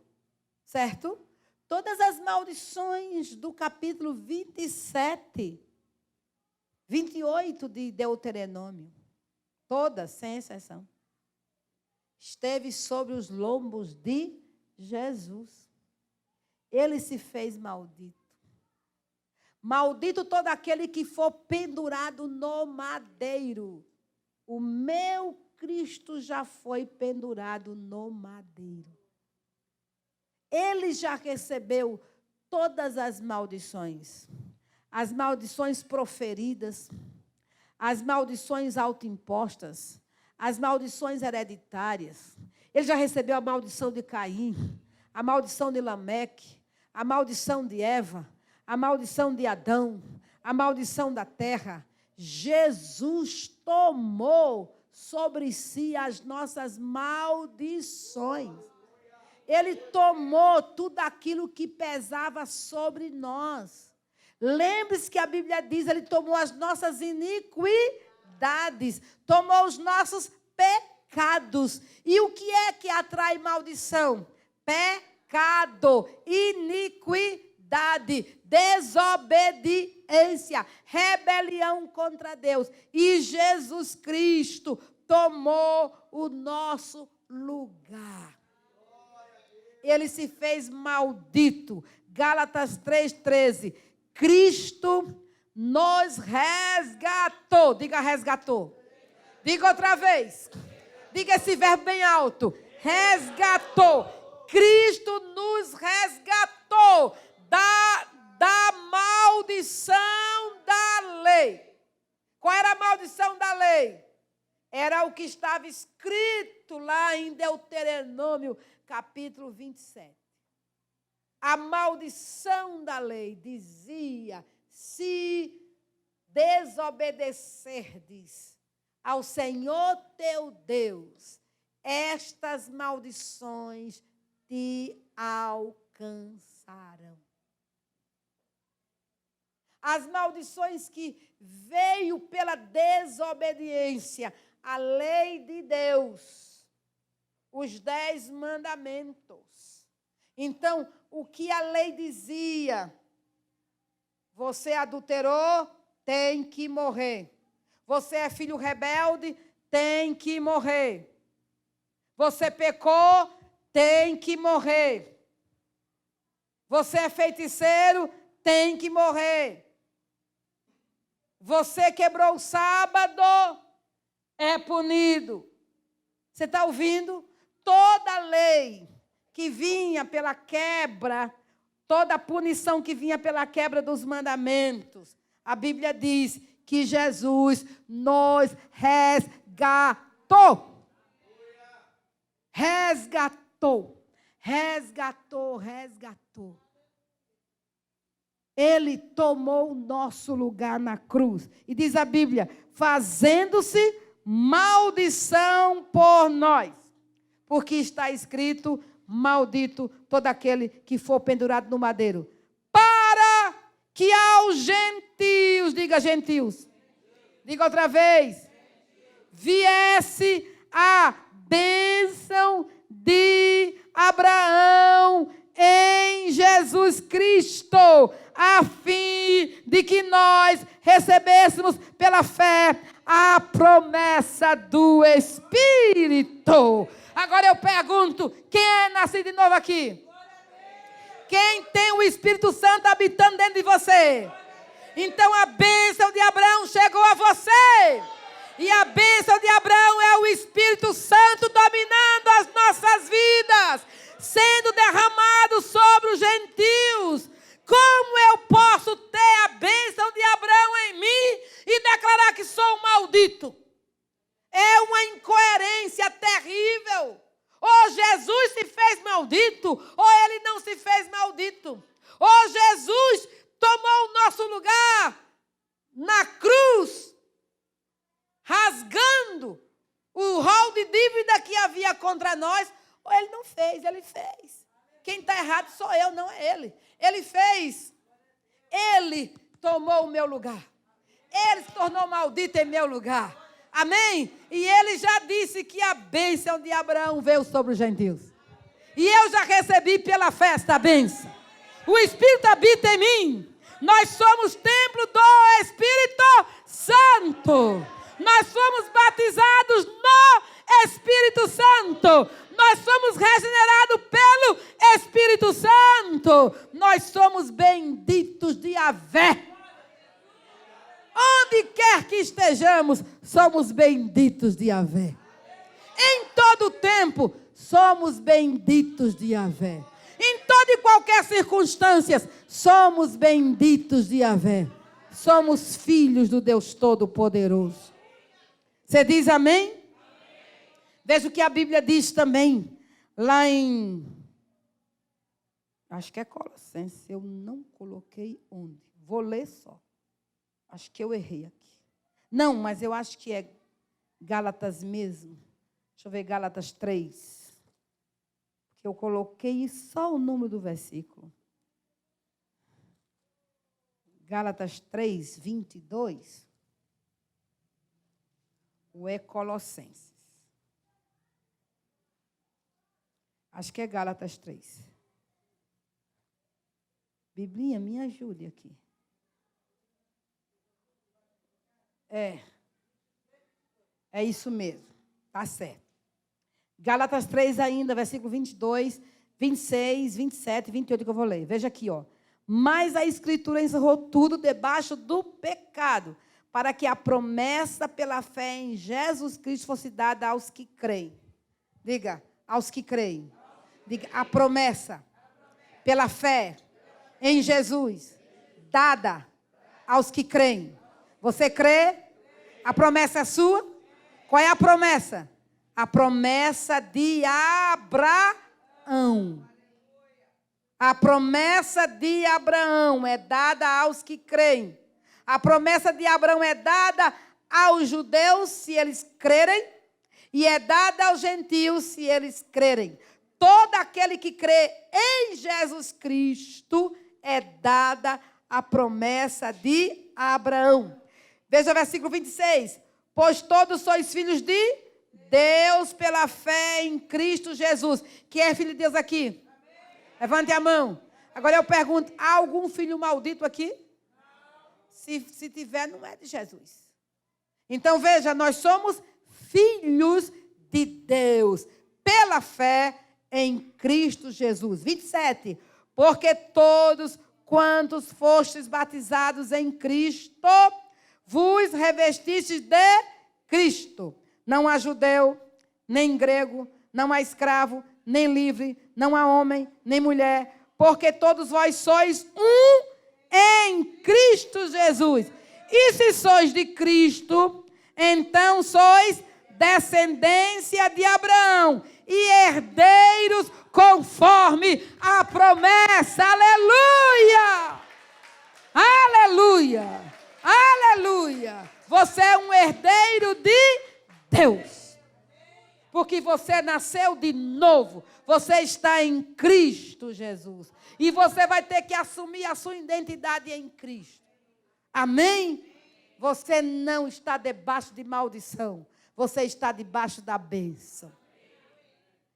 Certo? Todas as maldições do capítulo 27, 28 de Deuteronômio, todas, sem exceção, esteve sobre os lombos de Jesus. Ele se fez maldito. Maldito todo aquele que for pendurado no madeiro. O meu Cristo já foi pendurado no madeiro. Ele já recebeu todas as maldições proferidas, as maldições autoimpostas, as maldições hereditárias. Ele já recebeu a maldição de Caim, a maldição de Lameque, a maldição de Eva, a maldição de Adão, a maldição da terra. Jesus tomou sobre si as nossas maldições. Ele tomou tudo aquilo que pesava sobre nós. Lembre-se que a Bíblia diz, ele tomou as nossas iniquidades, tomou os nossos pecados. E o que é que atrai maldição? Pecado, iniquidade, desobediência, rebelião contra Deus. E Jesus Cristo tomou o nosso lugar. ele se fez maldito. Gálatas 3,13. Cristo nos resgatou. Diga resgatou. Diga outra vez. Diga esse verbo bem alto. Resgatou. Cristo nos resgatou da maldição da lei. Qual era a maldição da lei? Era o que estava escrito lá em Deuteronômio, capítulo 27. A maldição da lei dizia: se desobedecerdes ao Senhor teu Deus, estas maldições te alcançarão. As maldições que veio pela desobediência à lei de Deus, os 10 mandamentos. Então, o que a lei dizia? Você adulterou, tem que morrer. Você é filho rebelde, tem que morrer. Você pecou, tem que morrer. Você é feiticeiro, tem que morrer. Você quebrou o sábado, é punido. Você está ouvindo? Toda lei que vinha pela quebra, toda punição que vinha pela quebra dos mandamentos, a Bíblia diz que Jesus nos resgatou. Resgatou. Resgatou, resgatou. Ele tomou o nosso lugar na cruz. E diz a Bíblia, fazendo-se maldição por nós. Porque está escrito, maldito todo aquele que for pendurado no madeiro. Para que aos gentios, diga gentios, diga outra vez, viesse a bênção de Abraão em Jesus Cristo, a fim de que nós recebêssemos pela fé a promessa do Espírito. Agora eu pergunto, quem é nascido de novo aqui? Quem tem o Espírito Santo habitando dentro de você? Então a bênção de Abraão chegou a você. E a bênção de Abraão é o Espírito Santo dominando as nossas vidas, sendo derramado sobre os gentios. Como eu posso ter a bênção de Abraão em mim e declarar que sou um maldito? É uma incoerência terrível. Ou Jesus se fez maldito, ou ele não se fez maldito. Ou Jesus tomou o nosso lugar na cruz, rasgando o rol de dívida que havia contra nós, ou ele não fez, ele fez. Quem está errado sou eu, não é ele. Ele fez. Ele tomou o meu lugar. Ele se tornou maldito em meu lugar. Amém? E ele já disse que a bênção de Abraão veio sobre os gentios. E eu já recebi pela fé esta bênção. O Espírito habita em mim. Nós somos templo do Espírito Santo. Nós fomos batizados no Espírito Santo. Nós somos regenerados pelo Espírito Santo. Nós somos benditos de Yahvé. Onde quer que estejamos, somos benditos de Yahvé. Em todo tempo, somos benditos de Yahvé. Em toda e qualquer circunstância, somos benditos de Yahvé. Somos filhos do Deus Todo-Poderoso. Você diz amém? Veja o que a Bíblia diz também, lá em... Acho que é Colossenses, eu não coloquei onde. Vou ler só. Acho que eu errei aqui. Não, mas eu acho que é Gálatas mesmo. Deixa eu ver, Gálatas 3. Porque eu coloquei só o número do versículo. Gálatas 3, 22. Ou é Colossenses? Acho que é Gálatas 3. Biblinha, me ajude aqui. É isso mesmo. Está certo. Gálatas 3 ainda, versículo 22, 26, 27 e 28 que eu vou ler. Veja aqui, ó. Mas a Escritura encerrou tudo debaixo do pecado, para que a promessa pela fé em Jesus Cristo fosse dada aos que creem. Diga, aos que creem. Diga, a promessa pela fé em Jesus, dada aos que creem. Você crê? A promessa é sua? Qual é a promessa? A promessa de Abraão. A promessa de Abraão é dada aos que creem. A promessa de Abraão é dada aos judeus, se eles crerem, e é dada aos gentios, se eles crerem. Todo aquele que crê em Jesus Cristo é dada a promessa de Abraão. Veja o versículo 26. Pois todos sois filhos de Deus pela fé em Cristo Jesus. Quem é filho de Deus aqui? Levante a mão. Agora eu pergunto, há algum filho maldito aqui? Se tiver, não é de Jesus. Então veja, nós somos filhos de Deus pela fé em Cristo Jesus. 27. Porque todos quantos fostes batizados em Cristo, vos revestistes de Cristo. Não há judeu, nem grego, não há escravo, nem livre, não há homem, nem mulher, porque todos vós sois um em Cristo Jesus. E se sois de Cristo, então sois descendência de Abraão e herdeiros conforme a promessa. Aleluia! Aleluia! Aleluia! Você é um herdeiro de Deus. Porque você nasceu de novo. Você está em Cristo Jesus. E você vai ter que assumir a sua identidade em Cristo. Amém? Você não está debaixo de maldição. Você está debaixo da bênção.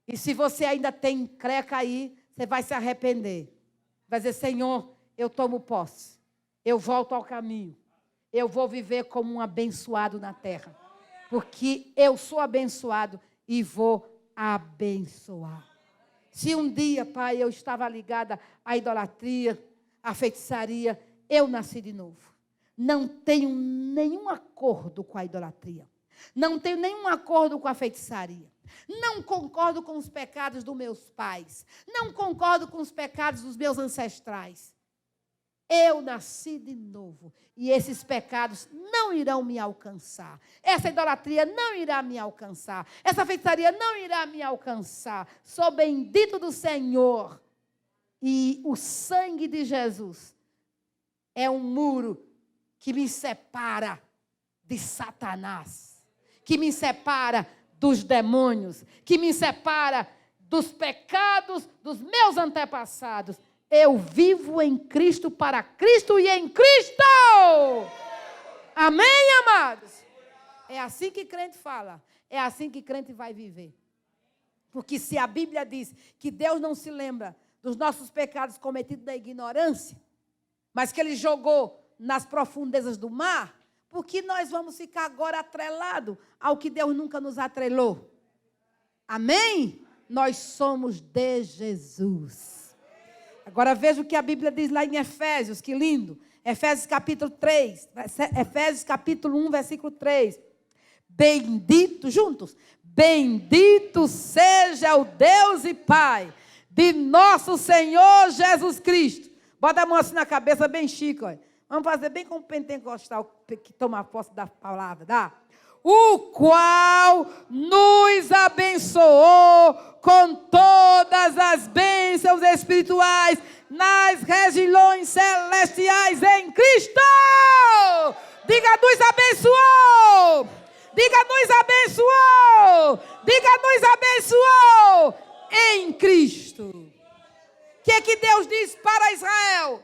E se você ainda tem encrenca aí, você vai se arrepender. Vai dizer, Senhor, eu tomo posse. Eu volto ao caminho. Eu vou viver como um abençoado na terra. Porque eu sou abençoado e vou abençoar. Se um dia, Pai, eu estava ligada à idolatria, à feitiçaria, eu nasci de novo. Não tenho nenhum acordo com a idolatria. Não tenho nenhum acordo com a feitiçaria. Não concordo com os pecados dos meus pais. Não concordo com os pecados dos meus ancestrais. Eu nasci de novo. E esses pecados não irão me alcançar. Essa idolatria não irá me alcançar. Essa feitiçaria não irá me alcançar. Sou bendito do Senhor. E o sangue de Jesus é um muro que me separa de Satanás. Que me separa dos demônios. Que me separa dos pecados dos meus antepassados. Eu vivo em Cristo, para Cristo e em Cristo. Amém, amados? É assim que crente fala. É assim que crente vai viver. Porque se a Bíblia diz que Deus não se lembra dos nossos pecados cometidos na ignorância, mas que Ele jogou nas profundezas do mar, por que nós vamos ficar agora atrelados ao que Deus nunca nos atrelou? Amém? Nós somos de Jesus. Agora veja o que a Bíblia diz lá em Efésios, que lindo. Efésios capítulo 3, Efésios capítulo 1, versículo 3. Bendito, juntos, bendito seja o Deus e Pai de nosso Senhor Jesus Cristo. Bota a mão assim na cabeça, bem chique, olha. Vamos fazer bem como o pentecostal que toma posse da palavra, dá? O qual nos abençoou com todas as bênçãos espirituais nas regiões celestiais em Cristo. Diga, nos abençoou. Diga, nos abençoou. Diga, nos abençoou em Cristo. O que é que Deus diz para Israel?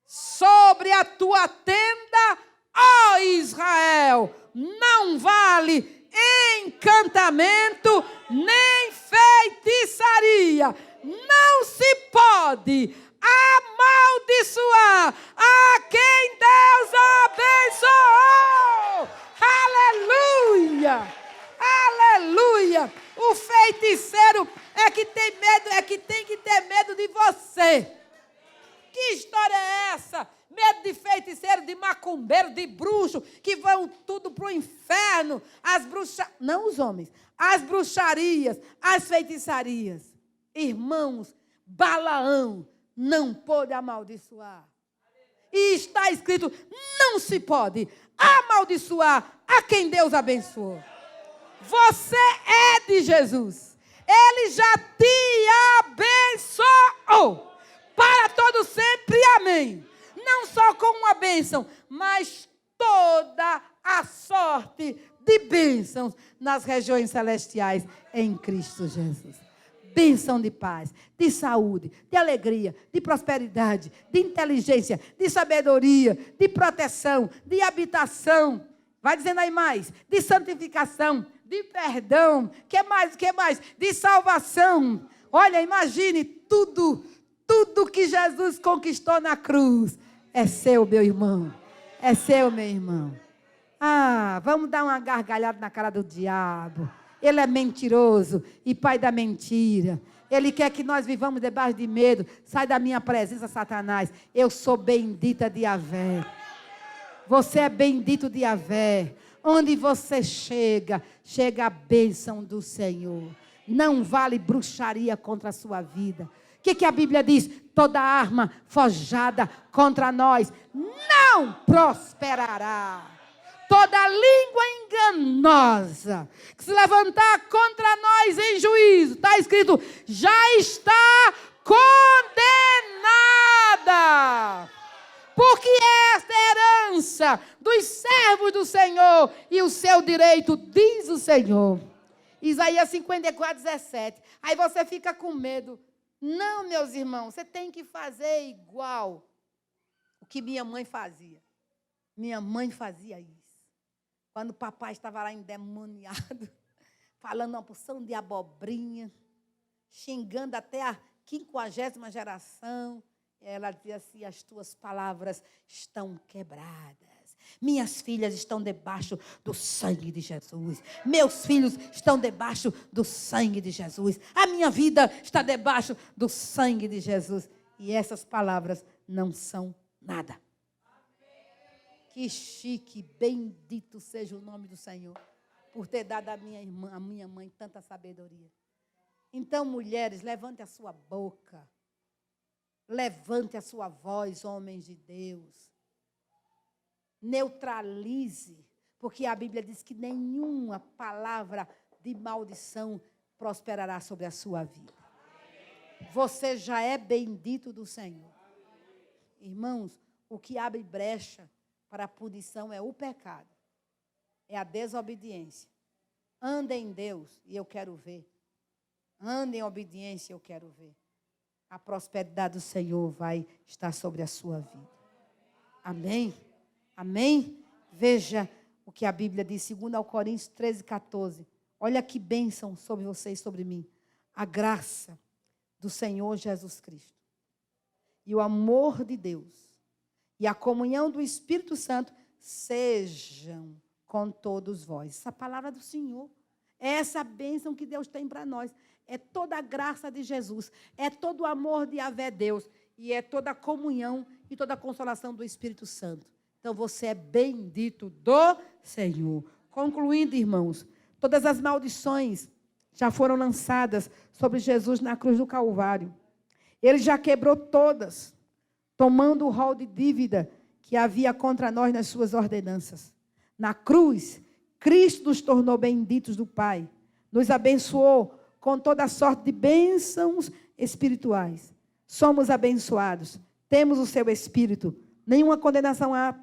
Sobre a tua tenda, ó Israel, não vale encantamento nem feitiçaria. Não se pode amaldiçoar a quem Deus abençoou. Aleluia! Aleluia! O feiticeiro é que tem medo, é que tem que macumbeiros, de bruxos, que vão tudo para o inferno. Não os homens, as bruxarias, as feitiçarias. Irmãos, Balaão não pôde amaldiçoar. E está escrito, não se pode amaldiçoar a quem Deus abençoou. Você é de Jesus. Ele já te abençoou. Para todo sempre, amém. Não só com uma bênção, mas toda a sorte de bênçãos nas regiões celestiais em Cristo Jesus. Bênção de paz, de saúde, de alegria, de prosperidade, de inteligência, de sabedoria, de proteção, de habitação. Vai dizendo aí mais. De santificação, de perdão. Que mais? De salvação. Olha, imagine tudo que Jesus conquistou na cruz. É seu, meu irmão. É seu, meu irmão. Vamos dar uma gargalhada na cara do diabo. Ele é mentiroso e pai da mentira. Ele quer que nós vivamos debaixo de medo. Sai da minha presença, Satanás. Eu sou bendita de Yahvé. Você é bendito de Yahvé. Onde você chega a bênção do Senhor. Não vale bruxaria contra a sua vida. O que a Bíblia diz? Toda arma forjada contra nós não prosperará. Toda língua enganosa que se levantar contra nós em juízo, está escrito, já está condenada. Porque esta é a herança dos servos do Senhor e o seu direito, diz o Senhor. Isaías 54, 17. Aí você fica com medo. Não, meus irmãos, você tem que fazer igual o que minha mãe fazia. Minha mãe fazia isso. Quando o papai estava lá endemoniado, falando uma porção de abobrinha, xingando até a 50ª geração, ela dizia assim, as tuas palavras estão quebradas. Minhas filhas estão debaixo do sangue de Jesus. Meus filhos estão debaixo do sangue de Jesus. A minha vida está debaixo do sangue de Jesus. E essas palavras não são nada. Que chique, bendito seja o nome do Senhor, por ter dado à minha irmã, à minha mãe, tanta sabedoria. Então, mulheres, levante a sua boca. Levante a sua voz, homens de Deus. Neutralize, porque a Bíblia diz que nenhuma palavra de maldição prosperará sobre a sua vida. Você já é bendito do Senhor. Irmãos, o que abre brecha para a punição é o pecado, é a desobediência. Ande em Deus e eu quero ver. Ande em obediência e eu quero ver. A prosperidade do Senhor vai estar sobre a sua vida. Amém? Amém? Veja o que a Bíblia diz, 2 Coríntios 13, 14. Olha que bênção sobre você e sobre mim. A graça do Senhor Jesus Cristo e o amor de Deus e a comunhão do Espírito Santo sejam com todos vós. Essa palavra do Senhor é essa bênção que Deus tem para nós. É toda a graça de Jesus, é todo o amor de Yahvé Deus e é toda a comunhão e toda a consolação do Espírito Santo. Então, você é bendito do Senhor. Concluindo, irmãos, todas as maldições já foram lançadas sobre Jesus na cruz do Calvário. Ele já quebrou todas, tomando o rol de dívida que havia contra nós nas suas ordenanças. Na cruz, Cristo nos tornou benditos do Pai, nos abençoou com toda a sorte de bênçãos espirituais. Somos abençoados, temos o seu Espírito, nenhuma condenação há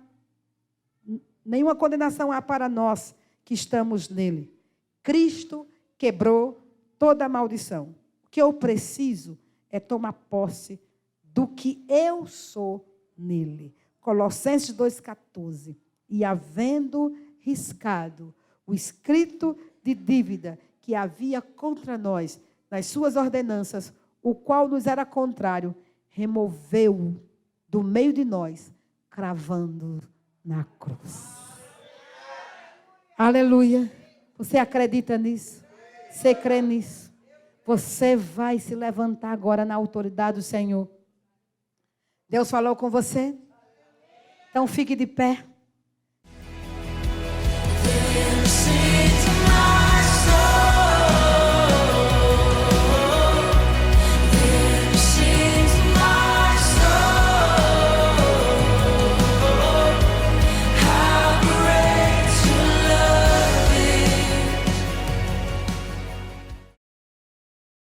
para nós que estamos nele. Cristo quebrou toda a maldição. O que eu preciso é tomar posse do que eu sou nele. Colossenses 2,14. E havendo riscado o escrito de dívida que havia contra nós nas suas ordenanças, o qual nos era contrário, removeu do meio de nós, cravando na cruz. Aleluia. Você acredita nisso? Você crê nisso? Você vai se levantar agora na autoridade do Senhor. Deus falou com você? Então fique de pé. sing.